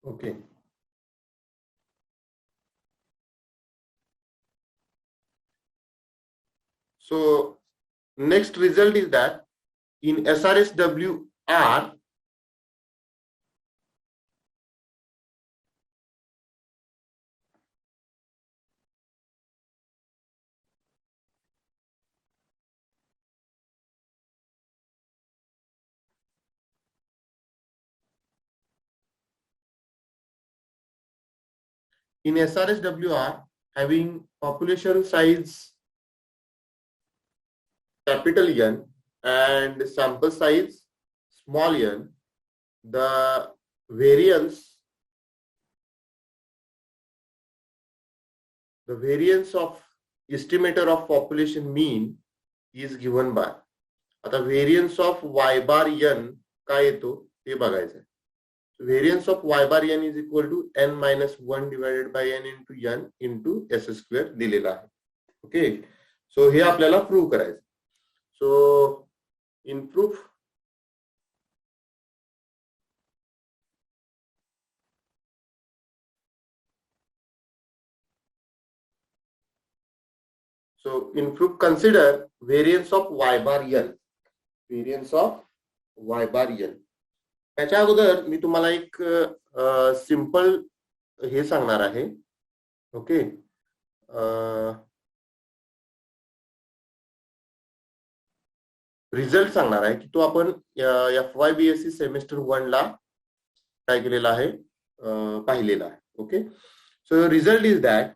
Okay. So next result is that in SRSWR, having population size capital N and sample size small n, the variance of estimator of population mean is given by. आता variance of y bar n काय येतो ते बघायचं. Variance of y bar n is equal to n minus 1 divided by n into s square दिलेला आहे. Okay, so हे आपल्याला prove करायचं. So in proof consider variance of y bar n. Variance of y bar n. त्याच्या अगोदर मी तुम्हाला एक simple हे सांगणार आहे. ओके, रिझल्ट सांगणार आहे की तो आपण FYBSc सेमिस्टर 1 ला काय केलेला आहे, पाहिलेला आहे. Okay, so result is that,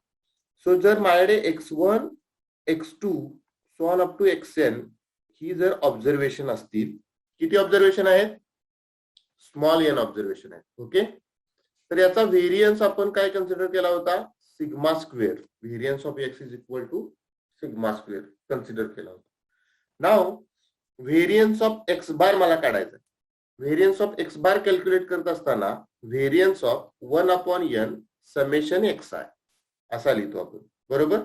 so जर माझ्याकडे x1 x2 so on up to xn ही जर ऑब्झर्वेशन असतील, किती ऑब्झर्वेशन आहेत, स्मॉल एन ऑब्झर्वेशन आहे. ओके, तर याचा व्हेरियन्स आपण काय कन्सिडर केला होता, sigma square. Variance of x is equal to sigma square consider केला होता. नाव व्हेरियन्स ऑफ एक्स बार मला काढायचा. Variance of x bar calculate करत असताना variance of 1/n summation xi असा लिहितो आपण, बरोबर.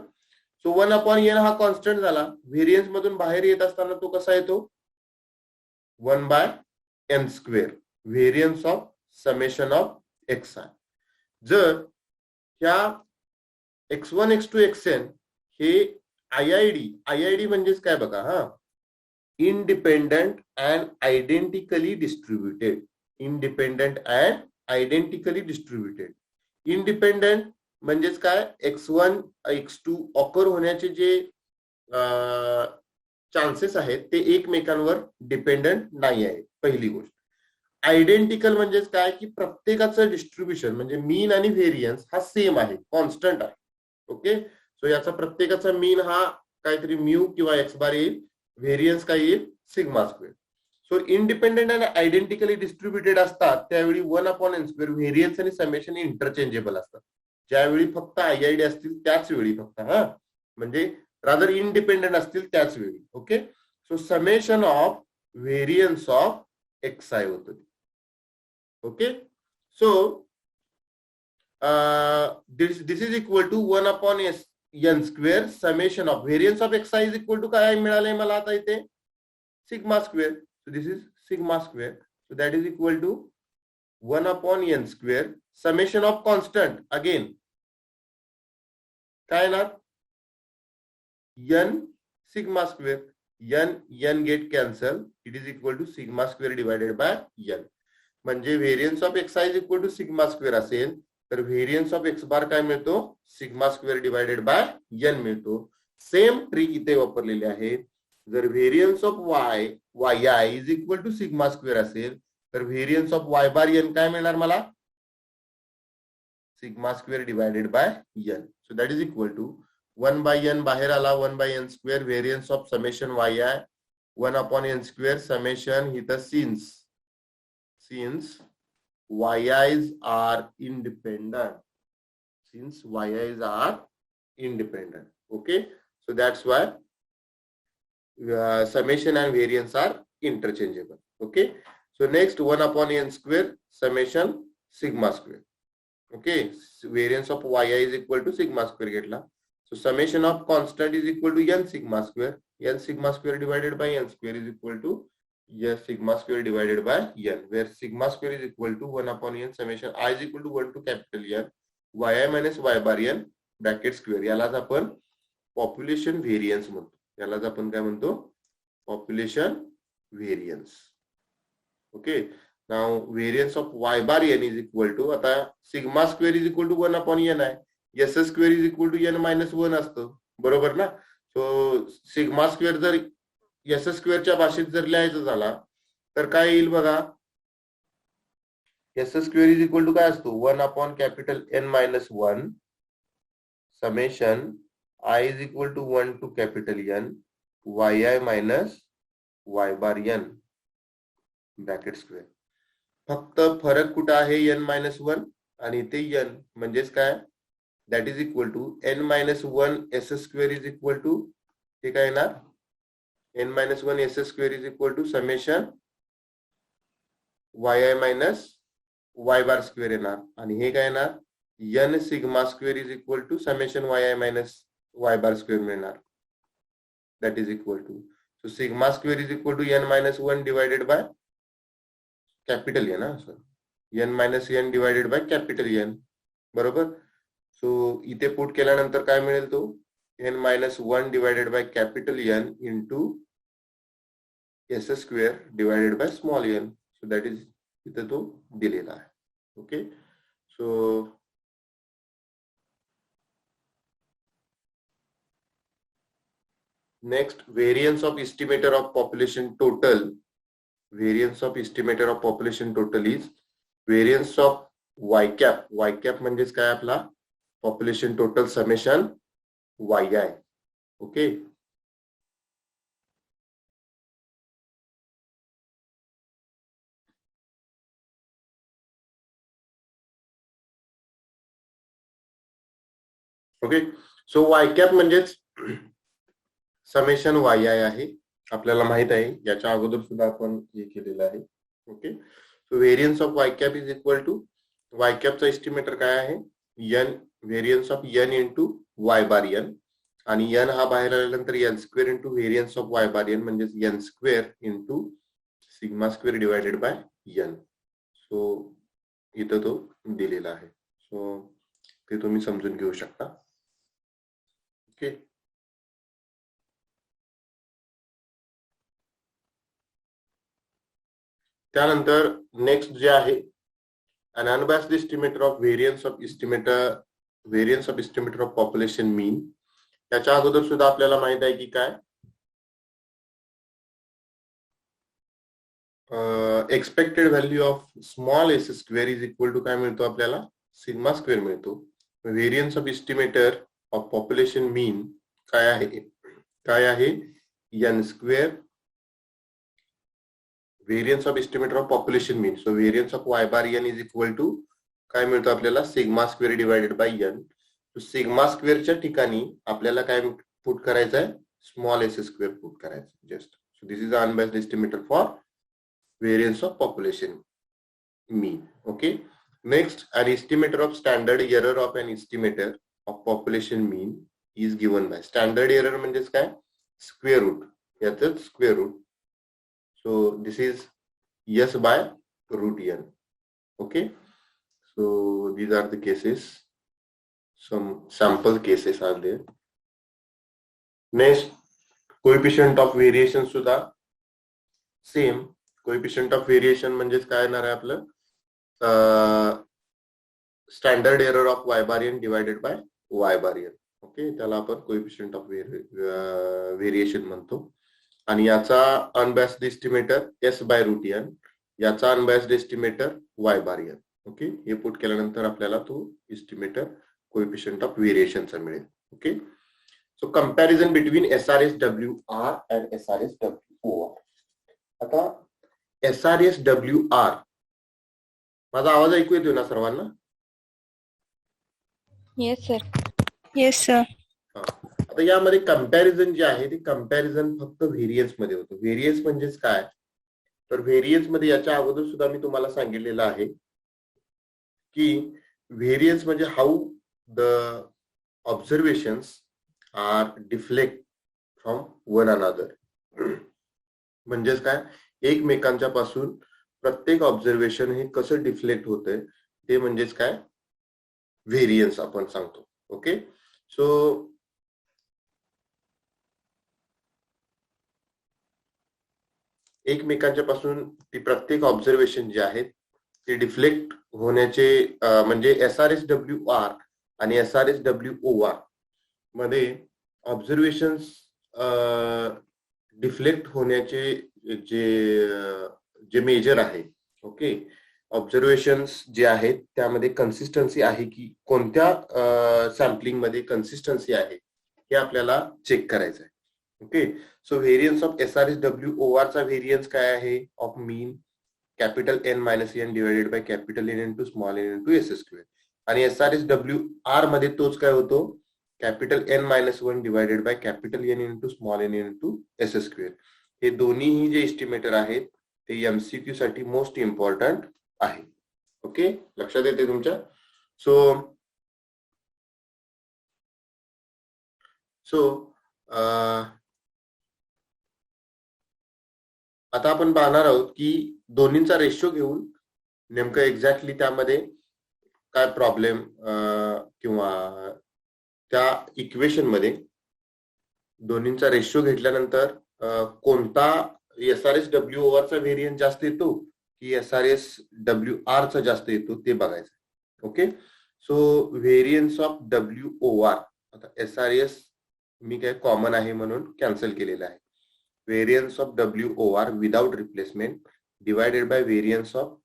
सो 1/n हा कॉन्स्टंट झाला. व्हेरियन्स मधून बाहेर येत असताना तो कसा येतो, 1/n square variance of summation of xi. जर ह्या x1 x2 xn हे IID म्हणजेच काय बघा, हा independent and identically distributed. Independent and identically distributed. Independent म्हणजेच काय, x1 x2 ऑकर होण्याचे जे चान्सेस आहेत ते एकमेकांवर डिपेंडंट नाही आहे, पहिली गोष्ट. आयडेंटिकल म्हणजेच काय की प्रत्येकाचं डिस्ट्रीब्युशन म्हणजे मीन आणि व्हेरियन्स हा सेम आहे, कॉन्स्टंट आहे. ओके, सो याचा प्रत्येकाचा मीन हा काहीतरी म्यू किंवा एक्स बार येईल, व्हेरियन्स काय येईल, सिग्मा स्क्वेअर. सो इंडिपेंडंट आणि आयडेंटिकली डिस्ट्रीब्युटेड असतात त्यावेळी 1/n स्क्वेअर व्हेरियन्स आणि समेशन इंटरचेंजेबल असतात. ज्यावेळी फक्त IID असतील त्याच वेळी फक्त, हा म्हणजे रादर इंडिपेंडंट असतील त्याच वेळी. Okay, so summation of variance of xi होतं. Okay, so this is equal to 1/n square summation of variance of xi is equal to काय मिळालंय मला आता इथे, sigma square. So this is sigma square. So that is equal to 1/n square summation of constant again काय ना, n sigma square. n get cancel, it is equal to sigma square divided by n. म्हणजे variance of xi is equal to sigma square असेल तर variance of x bar काय मिळतो, sigma square divided by n मिळतो. Same trick इथे वापरलेली आहे. जर variance of yi is equal to sigma square असेल तर variance of y bar n काय मिळणार मला, sigma square divided by n. So that is equal to 1/n बाहेर आला, 1/n square variance of summation yi 1/n square summation इथं since yi's are independent, okay, so that's why summation and variance are interchangeable. Okay, so next 1/n square summation sigma square. Okay, so variance of yi is equal to sigma square घेतला. So summation of constant is equal to n sigma square divided by n square is equal to yes, sigma square divided by n, where sigma square is equal to 1 upon n summation I is equal to 1 to capital N yi minus y bar n bracket square. यालाच आपण population variance म्हणतो. यालाच आपण काय म्हणतो? Population variance. Okay. Now variance of y bar n is equal to, आता sigma square is equal to 1 upon n आहे. S square is equal to n minus 1 असतं, बरोबर ना? सो सिग्मा स्क्वेअर जर एस स्क्वेअरच्या भाषेत जर लिहायचं झाला तर काय येईल बघा? S square is equal to काय असतो? 1 upon capital n minus 1 summation I is equal to 1 to capital N yi minus y bar n bracket square. फक्त फरक कुठं आहे? n मायनस 1 आणि इथे n, म्हणजेच काय? That is equal to n minus 1 S square is equal to, हे काय येणार? n minus 1 S square is equal to summation yi minus y bar square येणार. आणि हे काय येणार? n sigma square is equal to summation yi minus y bar square मिळणार. That is equal to, so sigma square is equal to n minus 1 divided by capital N, n minus n divided by capital N, बरोबर. So इथे put केल्यानंतर काय मिळेल? तो n minus 1 divided by capital N into s square divided by small n. So that is, इथे तो दिलेला आहे. Okay. So next, variance of estimator of population total. Variance of estimator of population total is variance of y cap. Y cap म्हणजेच काय आपला? population total summation yi. Okay. Okay. So y cap म्हणजेच summation yi आहे, आपल्याला माहित आहे. याच्या अगोदर सुद्धा आपण हे केलेलं आहे. Okay. So variance of y cap is equal to, y cap चा एस्टिमेटर काय आहे? n, variance of n into y bar n, आणि n हा बाहेर आल्यानंतर n square into variance of y bar n म्हणजेच n square into sigma square divided by n. सो इथं तो दिलेला आहे. सो ते तुम्ही समजून घेऊ शकता. ओके. त्यानंतर नेक्स्ट जे आहे, an unbiased estimator of variance of estimator of population mean. त्याच्या अगोदर सुद्धा आपल्याला माहित आहे की काय? Expected value of small S square is equal to काय मिळतो आपल्याला? सिग्मा स्क्वेअर मिळतो. Variance of estimator of population mean काय आहे? काय आहे? n square variance of estimator of population mean. So variance of y bar n is equal to काय मिळतो आपल्याला? Sigma square divided by n. Sigma स्क्वेअरच्या ठिकाणी आपल्याला काय पुट करायचं आहे? स्मॉल एस स्क्वेअर पुट करायचं just. So this is unbiased estimator for variance of population mean. Okay. Next, an estimator of standard error of an estimator of population mean is given by. Standard error म्हणजेच काय? Square root, याच square root. So this is s by root n. Okay. So these are the cases. Some sample cases are there. Next, coefficient of variation सुद्धा same. coefficient of variation म्हणजेच काय येणार आहे आपलं? Standard error of y bar n divided by y bar n. Okay. त्याला आपण coefficient of variation म्हणतो. आणि याचा unbiased estimator s by root n, याचा अनबॅस्ड एस्टिमेटर y बार n. ओके. हे पुट केल्यानंतर आपल्याला तो एस्टिमेटर कोएफिशिएंट ऑफ व्हेरिएशनचा मिळेल. Okay. So comparison between SRSWR and SRSWOR. आता SRSWR, माझा आवाज ऐकू येतोय ना सर्वांना? Yes sir. Yes sir. आता यामध्ये कंपॅरिझन जे आहे ते कंपॅरिझन फक्त व्हेरियन्स मध्ये होतं. व्हेरियन्स म्हणजेच काय? तर व्हेरियन्स मध्ये याच्या अगोदर सुद्धा मी तुम्हाला सांगितलेलं आहे की व्हेरियन्स म्हणजे how the observations are deflect from one another. म्हणजेच काय? एकमेकांच्या पासून प्रत्येक ऑब्झर्वेशन हे कसं डिफ्लेक्ट होतंय ते म्हणजेच काय व्हेरियन्स आपण सांगतो. ओके, सो एकमेकांच्या पासून ती प्रत्येक ऑब्झर्वेशन जे आहेत ते डिफ्लेक्ट होण्याचे म्हणजे SRSWR आणि SRSWOR मध्ये ऑब्झर्वेशन्स डिफ्लेक्ट होण्याचे जे मेजर आहे. ओके, ऑब्झर्वेशन्स जे आहेत त्यामध्ये कन्सिस्टन्सी आहे की कोणत्या सॅम्पलिंग मध्ये कन्सिस्टन्सी आहे हे आपल्याला चेक करायचं आहे. Okay, so variance of SRSWOR चा व्हेरियन्स काय आहे of mean capital N-N divided by capital N into small n into S². आणि SRSWR मध्ये तोच काय होतो capital N-1 divided by capital N into small n into S². हे दोन्हीही जे एस्टिमेटर आहेत ते MCQ साठी मोस्ट इम्पॉर्टंट आहे. ओके, लक्षात येते तुमच्या. सो आता आपण पाहणार आहोत की दोन्हींचा रेशो घेऊन नेमकं एक्झॅक्टली त्यामध्ये काय प्रॉब्लेम किंवा त्या इक्वेशन मध्ये दोन्हींचा रेशो घेतल्यानंतर कोणता SRSWOR चा व्हेरियन्स जास्त येतो की SRSWR चा जास्त येतो ते बघायचं. Okay, so variance of WOR, आता SRS मी काय कॉमन आहे म्हणून कॅन्सल केलेलं आहे. Variance of WOR without replacement divided by variance of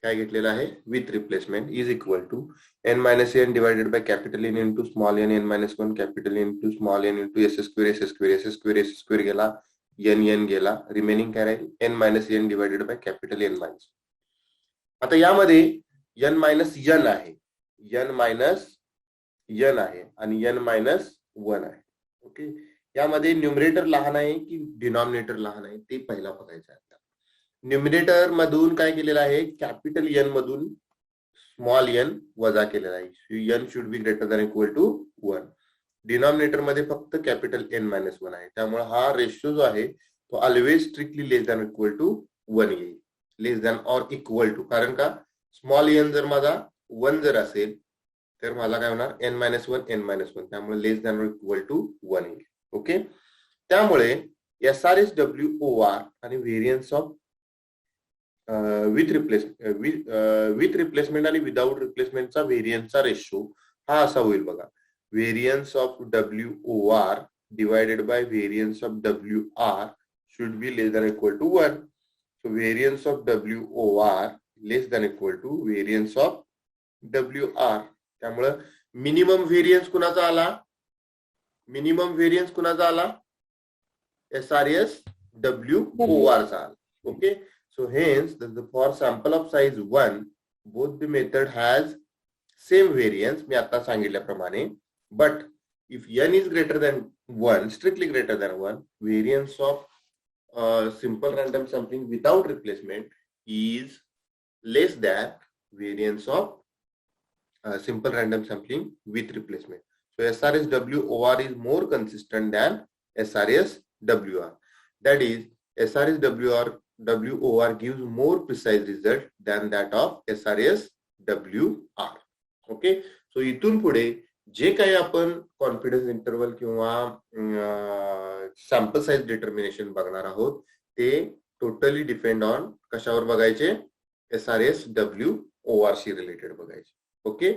काय घेतलेलं आहे with replacement is equal to N-N divided by capital N into small n N-1 capital N into small n into S² गेला, n गेला, remaining काय राहील N-N divided by capital N-. आता यामध्ये N-N आहे, N-N आहे आणि N-1 आहे. ओके, यामध्ये न्यूमरेटर लहान आहे की डिनॉमिनेटर लहान आहे ते पहिला बघायचं आहे. न्यूमरेटर मधून काय केलेलं आहे कॅपिटल N मधून स्मॉल n वजा केलेला आहे. n should be greater than equal to 1. Denominator मध्ये फक्त कॅपिटल N-1 आहे, त्यामुळे हा रेशो जो आहे तो always strictly less than equal to 1 येईल. Less than or equal to, कारण का स्मॉल n जर माझा 1 जर असेल तर मला काय होणार N-1, त्यामुळे less than or equal to 1 येईल. ओके, त्यामुळे SRSWOR आणि व्हेरियन्स ऑफ विथ रिप्लेसमेंट आणि विदाउट रिप्लेसमेंटचा व्हेरियन्सचा रेशो हा असा होईल बघा. Variance of WOR divided by variance of WR should be less than equal to 1. So variance of WOR less than equal to variance of WR. त्यामुळे minimum variance कुणाचा आला, SRSWOR चा आला. Okay, so hence for sample of size 1 both the method has same variance मी आता सांगितल्याप्रमाणे, but if n is greater than 1, strictly greater than 1, variance of simple random sampling without replacement is less than variance of simple random sampling with replacement. So SRSWOR is more consistent than SRSWR. That is, SRSWOR gives more precise result than that of SRSWR. Okay, so इथून पुढे जे काही आपण confidence interval किंवा sample size determination बघणार आहोत ते totally depend on कशावर बघायचे, SRSWOR शी रिलेटेड बघायचे. Okay,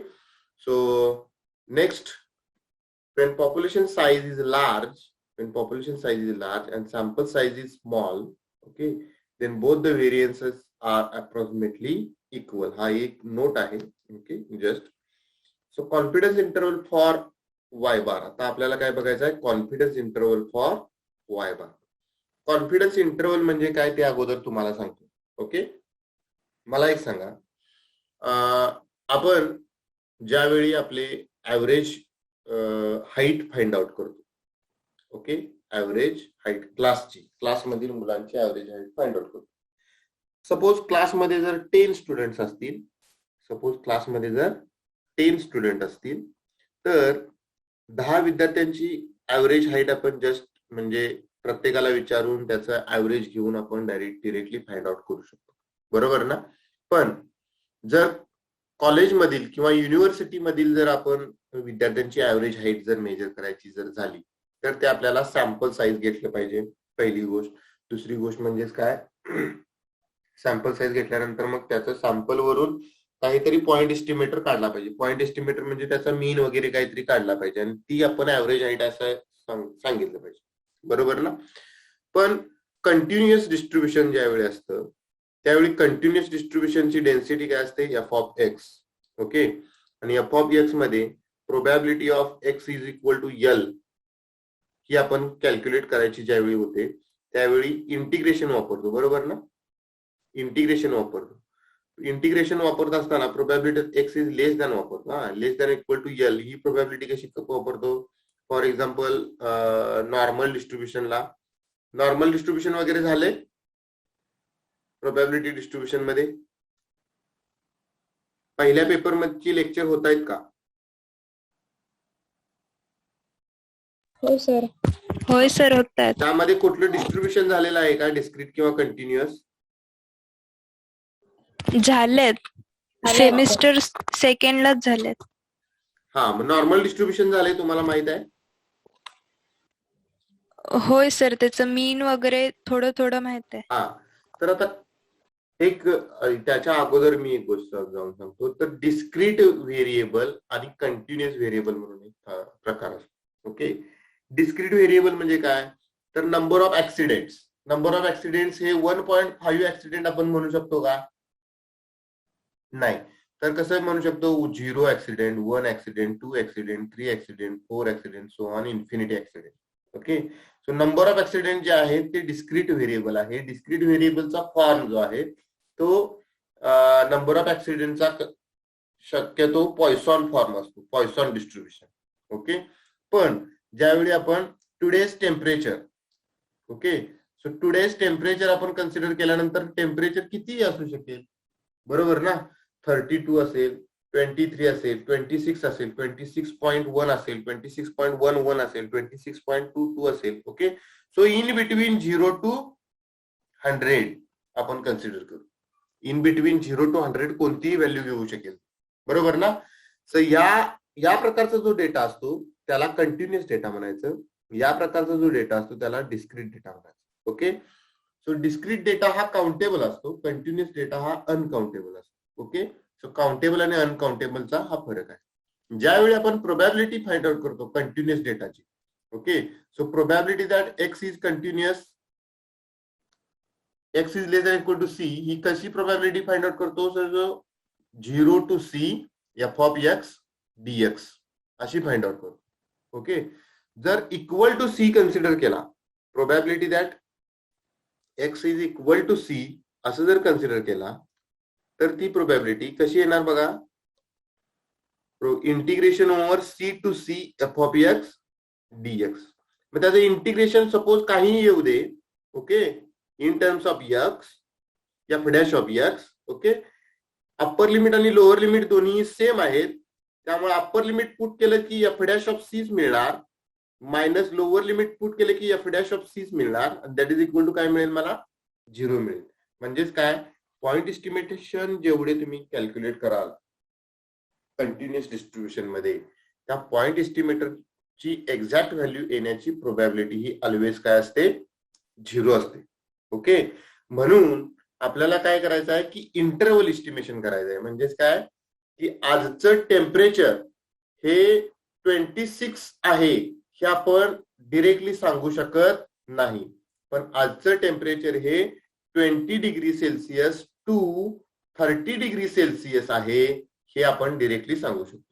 so next, when population size is large and sample size is small, okay, then both the variances are approximately equal. हा एक note आहे. Okay, just so confidence interval for y बार. आता आपल्याला काय बघायचं आहे, confidence interval for y bar. Confidence interval म्हणजे काय ते अगोदर तुम्हाला सांगतो. ओके, मला एक सांगा, आपण ज्यावेळी आपले ऍव्हरेज हाईट फाइंड आउट करतो, ओके, ऍव्हरेज हाईट क्लासमधील मुलांची ऍव्हरेज हाईट फाइंड आउट करतो. सपोज क्लासमध्ये जर 10 स्टुडंट्स असतील, तर 10 विद्यार्थ्यांची ऍव्हरेज हाईट आपण जस्ट म्हणजे प्रत्येकाला विचारून त्याचं ऍव्हरेज घेऊन आपण डिरेक्टली फाइंड आउट करू शकतो, बरोबर ना. पण जर कॉलेजमधील किंवा युनिव्हर्सिटी मधील जर आपण विद्यार्थ्यांची ऍव्हरेज हाईट जर मेजर करायची जर झाली तर ते आपल्याला सॅम्पल साईज घेतलं पाहिजे, पहिली गोष्ट. दुसरी गोष्ट म्हणजेच काय, सॅम्पल साईज घेतल्यानंतर मग त्याचं सॅम्पल वरून काहीतरी पॉईंट एस्टिमेटर काढला पाहिजे. पॉईंट एस्टिमेटर म्हणजे त्याचा मीन वगैरे काहीतरी काढला पाहिजे आणि ती आपण ऍव्हरेज हाईट असं सांगितलं पाहिजे, बरोबर ना. पण कंटिन्युअस डिस्ट्रीब्युशन ज्यावेळी असतं त्यावेळी कंटिन्युअस डिस्ट्रीब्युशनची डेन्सिटी काय असते, एफ ऑफ एक्स. ओके, आणि एफ ऑफ एक्स मध्ये probability of x is equal to L ही आपण कॅल्क्युलेट करायची ज्यावेळी होते त्यावेळी इंटिग्रेशन वापरतो, बरोबर ना. इंटिग्रेशन वापरतो. इंटिग्रेशन वापरत असताना probability X is less than वापरतो, less than equal to L ही प्रोबॅबिलिटी कशी वापरतो. फॉर एक्झाम्पल नॉर्मल डिस्ट्रीब्युशनला, नॉर्मल डिस्ट्रीब्युशन वगैरे झाले प्रोबॅबिलिटी डिस्ट्रीब्युशन मध्ये, पहिल्या पेपर मध्ये लेक्चर होत आहेत का. हो सर. होय सर, होत आहेत. त्यामध्ये कुठलं डिस्ट्रीब्युशन झालेलं आहे का, डिस्क्रीट किंवा कंटिन्युअस. झालेत, सेमिस्टर सेकंडलाच झालेत. हा, मग नॉर्मल डिस्ट्रीब्युशन झाले तुम्हाला माहित आहे. होय सर, त्याचं मीन वगैरे थोडं थोडं माहित आहे. हा, तर आता एक त्याच्या अगोदर मी एक गोष्ट जाऊन सांगतो. तर डिस्क्रीट व्हेरिएबल आणि कंटिन्युअस व्हेरिएबल म्हणून एक प्रकार असतो. ओके, डिस्क्रीट व्हेरिएबल म्हणजे काय, तर number of accidents. Number of accidents हे 1.5 ऍक्सिडेंट आपण म्हणू शकतो का, नाही. तर कसं म्हणू शकतो, 0 accident, 1 accident, 2 accident, 3 accident, 4 accident, so on infinity accident. Okay, so number of accident जे आहे ते डिस्क्रीट व्हेरिएबल आहे. डिस्क्रीट व्हेरिएबलचा फॉर्म जो आहे तो नंबर ऑफ ऍक्सिडेंटचा शक्यतो पॉइसॉन फॉर्म असतो, पॉइसॉन डिस्ट्रीब्युशन. ओके, पण ज्यावेळी आपण today's temperature, okay, so today's temperature आपण कन्सिडर केल्यानंतर टेम्परेचर किती असू शकेल, बरोबर ना. 32 असेल, 23 असेल, 26 असेल, 26.1 असेल, 26.11 असेल, 26.22 असेल. Okay, so in between 0 to 100 आपण कन्सिडर करू. इन बिटवीन 0 to 100 कोणतीही व्हॅल्यू घेऊ शकेल, बरोबर ना. सो या प्रकारचा जो डेटा असतो त्याला कंटिन्युअस डेटा म्हणायचं. या प्रकारचा जो डेटा असतो त्याला डिस्क्रीट डेटा म्हणायचं. ओके, सो डिस्क्रीट डेटा हा काउंटेबल असतो, कंटिन्युअस डेटा हा अनकाउंटेबल असतो. ओके, सो काउंटेबल आणि अनकाउंटेबलचा हा फरक आहे. ज्यावेळी आपण प्रोबॅबिलिटी फाइंड आउट करतो कंटिन्युअस डेटाची, okay, so probability that x is continuous, X is less than equal to C, ही कशी प्रोबॅबिलिटी फाइंड आउट करतो, sir 0 to c F of X DX अशी फाइंड आउट करतो. ओके, जर equal to c consider केला, probability that x is equal to c असं जर consider केला तर ती प्रोबॅबिलिटी कशी येणार बघा, integration over C to C F of X DX. मग त्याचं इंटिग्रेशन सपोज काहीही येऊ दे, okay, in terms of X F dash of X. Okay, upper limit आणि लोअर लिमिट दोन्ही सेम आहेत, त्यामुळे अप्पर लिमिट पुट केलं की एफ डॅश ऑफ सीच मिळणार, मायनस लोअर लिमिट पुट केलं की एफ डॅश ऑफ सीच मिळणार, दॅट इज इक्वल टू काय मिळेल मला, 0 मिळेल. म्हणजेच काय, पॉइंट एस्टिमेटेशन जेवढे तुम्ही कॅल्क्युलेट कराल कंटिन्युअस डिस्ट्रीब्युशन मध्ये, त्या पॉइंट एस्टिमेटरची एक्झॅक्ट व्हॅल्यू येण्याची प्रोबॅबिलिटी ही ऑलवेज काय असते, 0 असते. ओके, म्हणून आपल्याला काय करायचं आहे की इंटरव्हल एस्टिमेशन करायचं आहे. म्हणजेच काय की आजचं टेम्परेचर हे 26 आहे हे आपण डिरेक्टली सांगू शकत नाही, पण आजचं टेम्परेचर हे 20 degree Celsius to 30 degree Celsius आहे हे आपण डिरेक्टली सांगू शकतो.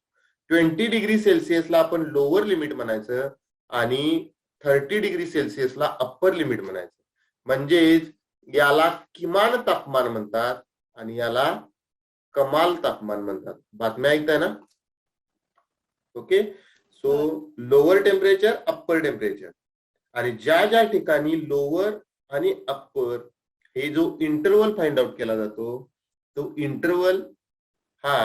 20 डिग्री सेल्सिअसला आपण लोअर लिमिट म्हणायचं आणि 30 डिग्री सेल्सिअसला अप्पर लिमिट म्हणायचं. म्हणजेच याला किमान तापमान म्हणतात आणि याला कमाल तापमान म्हणतात. बातम्या ऐकताय ना. Okay, so lower temperature, upper temperature, आणि ज्या ज्या ठिकाणी लोअर आणि अप्पर हे जो इंटरवल फाइंड आउट केला जातो तो इंटरवल हा,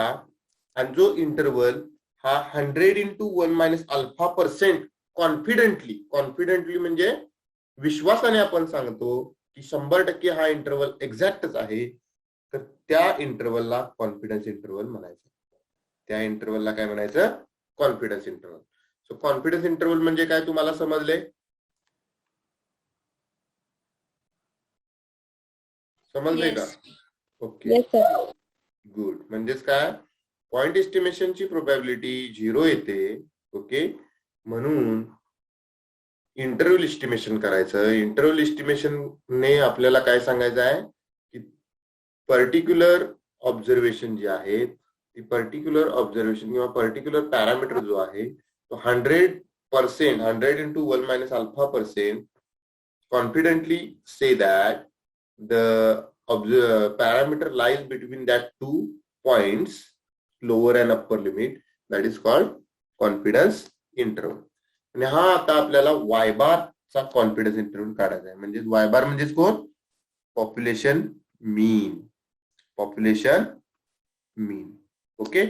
आणि जो इंटरवल हा 100 into 1 - अल्फा % कॉन्फिडेंटली म्हणजे विश्वासाने आपण सांगतो की 100% हा इंटरवल एक्झॅक्टच आहे, तर त्या इंटरवलला कॉन्फिडन्स इंटरवल म्हणायचं. त्या इंटरवलला काय म्हणायचं? Confidence interval. So confidence interval म्हणजे काय तुम्हाला समजले? समजले का? Okay, good. म्हणजेच काय? पॉइंट एस्टिमेशनची प्रोबॅबिलिटी 0 येते. ओके, म्हणून इंटरव्हल एस्टिमेशन करायचं. इंटरव्हल एस्टिमेशनने आपल्याला काय सांगायचं आहे की पर्टिक्युलर ऑब्झर्वेशन जे आहे, ती पर्टिक्युलर ऑब्झर्वेशन किंवा पर्टिक्युलर पॅरामीटर जो आहे तो 100%, 100 into 1 minus alpha percent confidently say that the parameter lies between that two points, lower and upper limit, that is called confidence interval. आणि हा आता आपल्याला वाय बार चा कॉन्फिडन्स इंटरव्हल काढायचा आहे. म्हणजे वाय बार म्हणजेच कोण? पॉप्युलेशन मीन. पॉप्युलेशन मीन. ओके,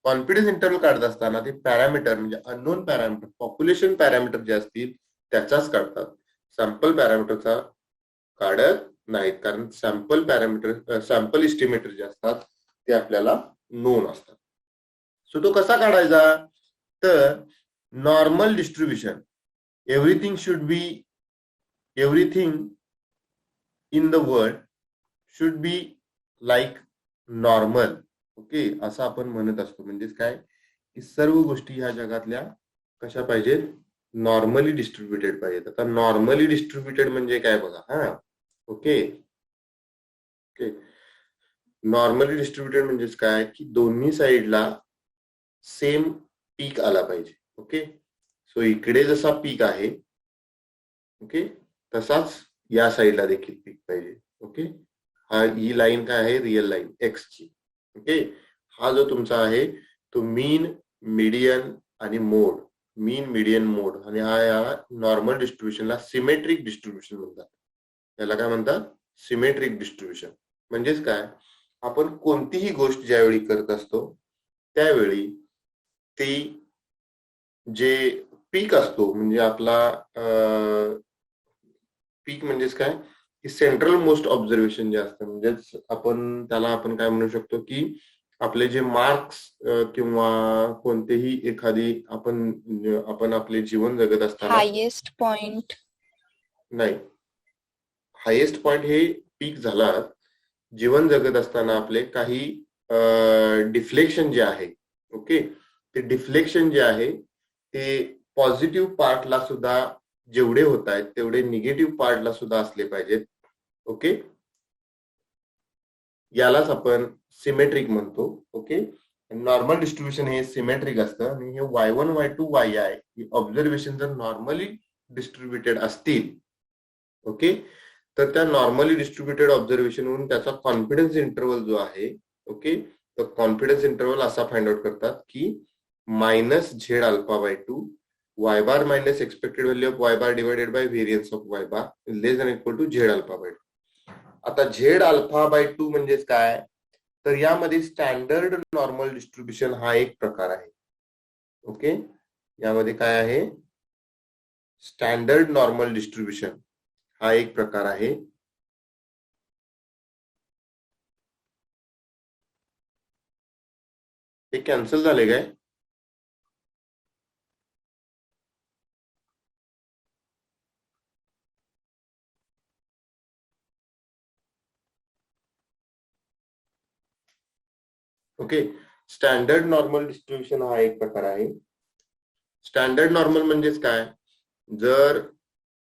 कॉन्फिडन्स इंटरव्हल काढत असताना ते पॅरामीटर म्हणजे अननोन पॅरामीटर, पॉप्युलेशन पॅरामीटर जे असतील त्याचाच काढतात. सॅम्पल पॅरामीटरचा काढत नाहीत, कारण सॅम्पल पॅरामीटर, सॅम्पल इस्टिमेटर जे असतात ते आपल्याला नोन असतात. सो तो कसा काढायचा? तर normal distribution, everything in the world should be like normal. Okay, असं आपण म्हणत असतो. म्हणजेच काय की सर्व गोष्टी ह्या जगातल्या कशा पाहिजेत? नॉर्मली डिस्ट्रीब्युटेड पाहिजेत. आता नॉर्मली डिस्ट्रीब्युटेड म्हणजे काय बघा. ओके, नॉर्मली डिस्ट्रीब्युटेड म्हणजेच काय की दोन्ही साईडला सेम पीक आला पाहिजे. ओके, सो इकडे जसा पीक आहे, ओके, तसाच या साईडला देखील पीक पाहिजे. ओके, ही लाईन काय आहे? रिअल लाईन एक्स ची. ओके, हा जो तुमचा आहे तो मीन, मीडियन आणि मोड. मीन, मीडियन, मोड. आणि हा या नॉर्मल डिस्ट्रीब्युशनला सिमेट्रिक डिस्ट्रीब्युशन म्हणतात. याला काय म्हणतात? Symmetric distribution. म्हणजेच काय? आपण कोणतीही गोष्ट ज्यावेळी करत असतो त्यावेळी ती जे पीक असतो, म्हणजे आपला पीक म्हणजेच काय की सेंट्रल मोस्ट ऑब्झर्वेशन जे असतं, म्हणजेच आपण काय म्हणू शकतो की आपले जे मार्क्स किंवा कोणतेही एखादी आपण आपले जीवन जगत असताना हायेस्ट पॉइंट नाही, हायेस्ट पॉइंट हे पीक झाला. जीवन जगत असताना आपले काही डिफ्लेक्शन जे आहे, ओके, ते डिफ्लेक्शन जे आहे ते पॉझिटिव्ह पार्टला सुद्धा जेवढे होत आहेत तेवढे निगेटिव्ह पार्टला सुद्धा असले पाहिजेत. ओके, यालाच आपण सिमेट्रिक म्हणतो. ओके, नॉर्मल डिस्ट्रीब्युशन हे सिमेट्रिक असतं. आणि हे y1, y2, yi ही ऑब्झर्वेशन जर नॉर्मली डिस्ट्रीब्युटेड असतील, ओके, तर त्या नॉर्मली डिस्ट्रीब्युटेड ऑब्झर्वेशन वरून त्याचा कॉन्फिडन्स इंटरवल जो आहे, ओके, तर कॉन्फिडन्स इंटरवल असा फाइंड आउट करतात की -z alpha by 2 y bar minus expected value of y bar divided by variance of y bar less than equal to z alpha by 2. आता z alpha by 2 म्हणजेच काय? तर यामध्ये standard normal distribution हा एक प्रकार आहे. ओके, यामध्ये काय आहे? स्टँडर्ड नॉर्मल डिस्ट्रीब्युशन हा एक प्रकार आहे. हे कॅन्सल झाले काय? ओके, स्टँडर्ड नॉर्मल डिस्ट्रीब्युशन हा एक प्रकार आहे. स्टँडर्ड नॉर्मल म्हणजेच काय? जर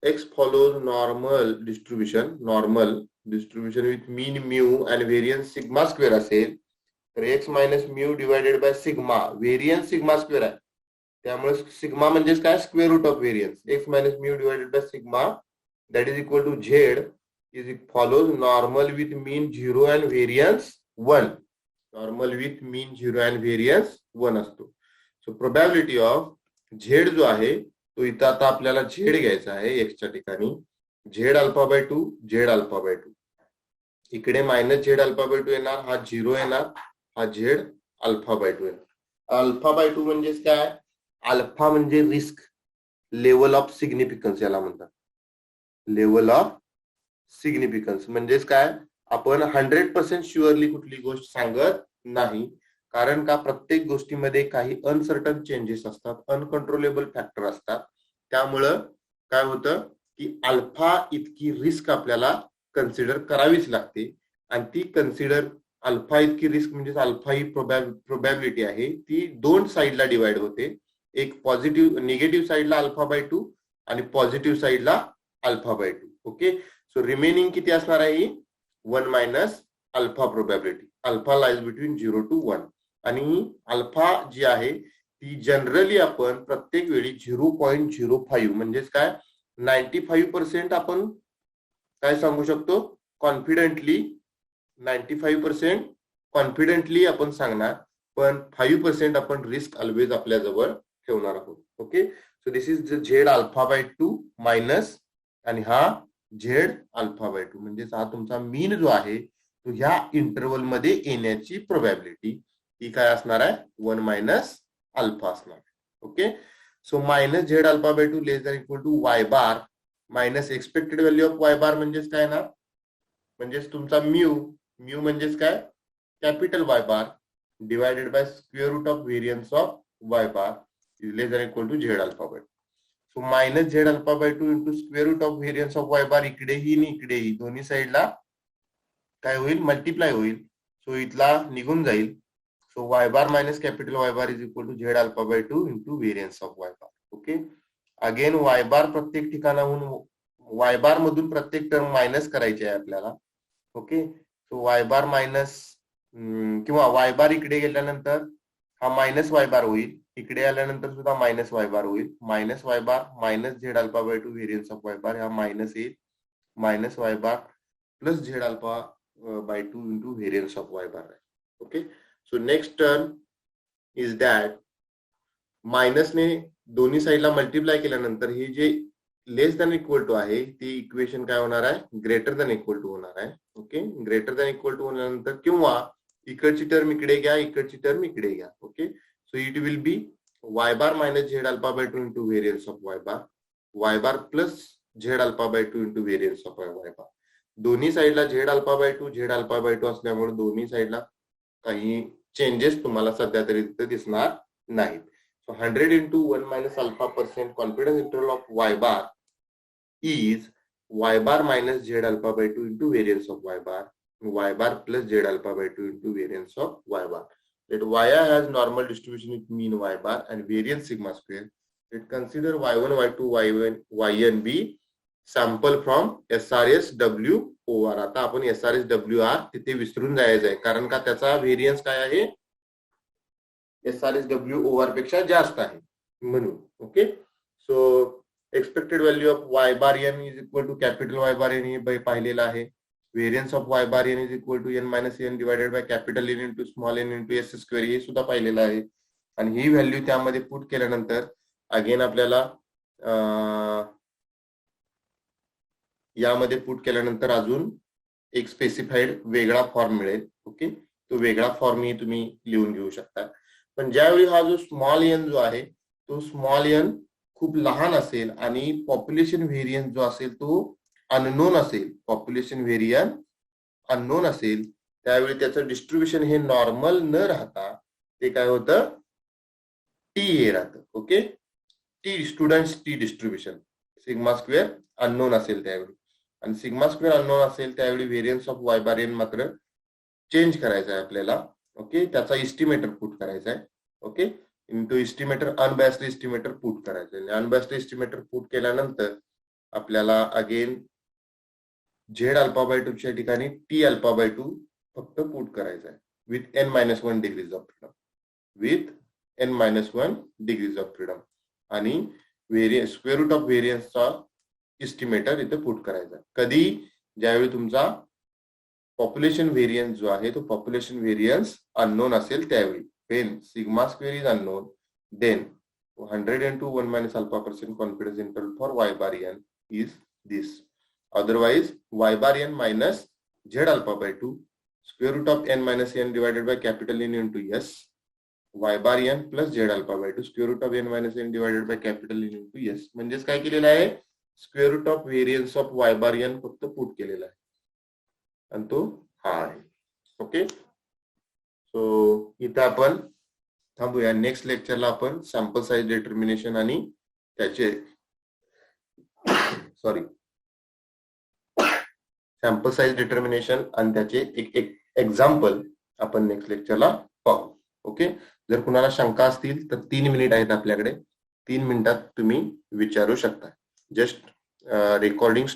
x follows normal distribution with mean mu and variance sigma square असेल तर x minus mu divided by sigma, variance sigma square आहे, त्यामुळे सिग्मा म्हणजेच काय? Square root of variance. x minus mu divided by sigma that is equal to z is follows normal with mean 0 and variance 1. Normal with mean 0 and variance 1 असतो. So probability of z जो आहे तो इथं आता आपल्याला Z घ्यायचा आहे एक्सच्या ठिकाणी. Z alpha by 2, Z alpha by 2. इकडे मायनस झेड अल्फा बाय 2 येणार, हा 0 येणार, हा झेड अल्फा बाय 2 येणार. अल्फा बाय 2 म्हणजेच काय? अल्फा म्हणजे रिस्क लेवल ऑफ सिग्निफिकन्स याला म्हणतात. Level of significance. म्हणजेच काय, आपण 100% शुअरली कुठली गोष्ट सांगत नाही, कारण का प्रत्येक गोष्टीमध्ये काही अनसर्टन चेंजेस असतात, अनकंट्रोलेबल फॅक्टर असतात. त्यामुळं काय होतं की अल्फा इतकी रिस्क आपल्याला कन्सिडर करावीच लागते, आणि ती कन्सिडर अल्फा इतकी रिस्क म्हणजे अल्फा ही प्रोबॅबिलिटी आहे, ती दोन साईडला डिवाइड होते. एक पॉझिटिव्ह निगेटिव्ह साईडला अल्फा बाय 2 आणि पॉझिटिव्ह साईडला alpha by 2. Okay, so remaining किती असणार आहे? 1 minus alpha probability. Alpha lies between 0 to 1. आणि अल्फा जी आहे ती जनरली आपण प्रत्येक वेळी 0.05 म्हणजेच काय 95% आपण काय सांगू शकतो, कॉन्फिडेंटली 95% कॉन्फिडेंटली आपण सांगणार, पण 5% आपण रिस्क ऑलवेज आपल्या जवळ ठेवणार आहोत. Okay, so this is Z alpha by 2 minus, आणि हा झेड अल्फा बाय 2 म्हणजेच हा तुमचा मीन जो आहे तो ह्या इंटरवल मध्ये येण्याची प्रोबॅबिलिटी ती काय असणार आहे? 1 मायनस अल्फा असणार. Okay, so minus Z alpha by 2 less than equal to Y bar minus expected value of Y bar म्हणजेच काय ना, म्हणजेच तुमचा म्यू. म्यू म्हणजेच काय? Capital Y bar divided by square root of variance of Y bar is less than equal to Z alpha by 2. So minus Z alpha by 2 into square root of variance of Y बार इकडेही आणि इकडेही दोन्ही साईडला काय होईल? Multiply होईल. So इथला निघून जाईल. So Y bar minus capital Y bar is equal to Z alpha by 2 into variance of Y bar. Okay, again Y bar प्रत्येक ठिकाणाहून वाय बार मधून प्रत्येक टर्म मायनस करायची आहे आपल्याला. Okay, so Y bar minus किंवा वाय बार इकडे गेल्यानंतर हा मायनस वाय बार होईल, इकडे आल्यानंतर सुद्धा मायनस वाय बार होईल. Minus Y bar minus Z alpha by 2 variance of Y bar, हा मायनस येईल. Minus Y bar plus Z alpha by 2 into variance of Y bar. Okay, so next term is that मायनसने दोन्ही साईडला multiply केल्यानंतर हे जे लेस than equal to आहे ती इक्वेशन काय होणार आहे? ग्रेटर दॅन इक्वल टू होणार आहे. Okay, greater than equal to होण्यानंतर किंवा इकडची टर्म इकडे घ्या, इकडची टर्म इकडे घ्या. Okay, so it will be Y bar minus Z alpha by 2 into variance of Y bar plus Z alpha by 2 into variance of Y bar. दोन्ही साईडला Z alpha by 2 Z alpha by 2 असल्यामुळे दोन्ही साईडला काही changes तुम्हाला सध्या तरी तिथे दिसणार नाहीत. So 100 into 1 minus alpha % confidence interval of y bar is y bar minus z alpha by 2 into variance of y bar plus z alpha by 2 into variance of y bar. Let y has normal distribution with mean y bar and variance sigma square. Let consider y1, y2, yn be sample from SRS WOR. आता आपण SRS WR तिथे विसरून जायचं आहे, कारण का त्याचा variance काय आहे? SRS WOR पेक्षा जास्त आहे म्हणून. Okay, so expected value of Y bar n is equal to capital Y bar n हे पाहिलेलं आहे. Variance of Y bar n is equal to n minus n divided by capital n into small n into s square हे सुद्धा पाहिलेलं आहे. आणि ही value त्यामध्ये पुट केल्यानंतर अगेन आपल्याला यामध्ये पुट केल्यानंतर अजून एक स्पेसिफाईड वेगळा फॉर्म मिळेल. ओके, तो वेगळा फॉर्म ही तुम्ही लिहून घेऊ शकता. पण ज्यावेळी हा जो स्मॉल एन जो आहे तो स्मॉल एन खूप लहान असेल आणि पॉप्युलेशन व्हेरियन्स जो असेल तो अननोन असेल, पॉप्युलेशन व्हेरियन्स अननोन असेल, त्यावेळी त्याचं डिस्ट्रीब्युशन हे नॉर्मल न राहता ते काय होतं? टी ए राहतं. Okay, t student's t distribution. Sigma square unknown असेल त्यावेळी, आणि सिग्मा स्क्वेअर अननोन असेल त्यावेळी variance of Y bar n मात्र चेंज करायचा आहे आपल्याला. ओके, त्याचा इस्टिमेटर पुट करायचा आहे. Okay, into estimator unbiased estimator put करायचं आहे. अनबॅस्ड इस्टिमेटर पुट केल्यानंतर आपल्याला अगेन झेड अल्फा बाय 2 च्या ठिकाणी टी अल्फा बाय 2 फक्त पुट करायचा आहे with n-1 degrees of freedom, with n-1 degrees of freedom. आणि स्क्वेअर रूट ऑफ व्हेरियन्सचा इस्टिमेटर इथे पुट करायचा. कधी? ज्यावेळी तुमचा पॉप्युलेशन व्हेरियन्स जो आहे तो पॉप्युलेशन व्हेरियन्स अननोन असेल त्यावेळी. when sigma square is unknown, then 100 into 1 minus alpha % confidence interval for y bar n is this. Otherwise, y bar n minus z alpha by 2 square root of n minus n divided by capital N into s, y bar n plus z alpha by 2 square root of n minus n divided by capital N into s. म्हणजेच काय केलेलं आहे? Square root of variance of Y bar n फक्त put केलेला आहे आणि तो हा आहे. ओके, सो इथं आपण थांबूया. नेक्स्ट लेक्चरला आपण सॅम्पल साईज डिटर्मिनेशन आणि त्याचे सॅम्पल साईज डिटर्मिनेशन आणि त्याचे एक एक्झाम्पल आपण नेक्स्ट लेक्चरला पाहू. ओके, जर कुणाला शंका असतील तर 3 मिनिट आहेत आपल्याकडे. 3 मिनिटात तुम्ही विचारू शकता. Just recording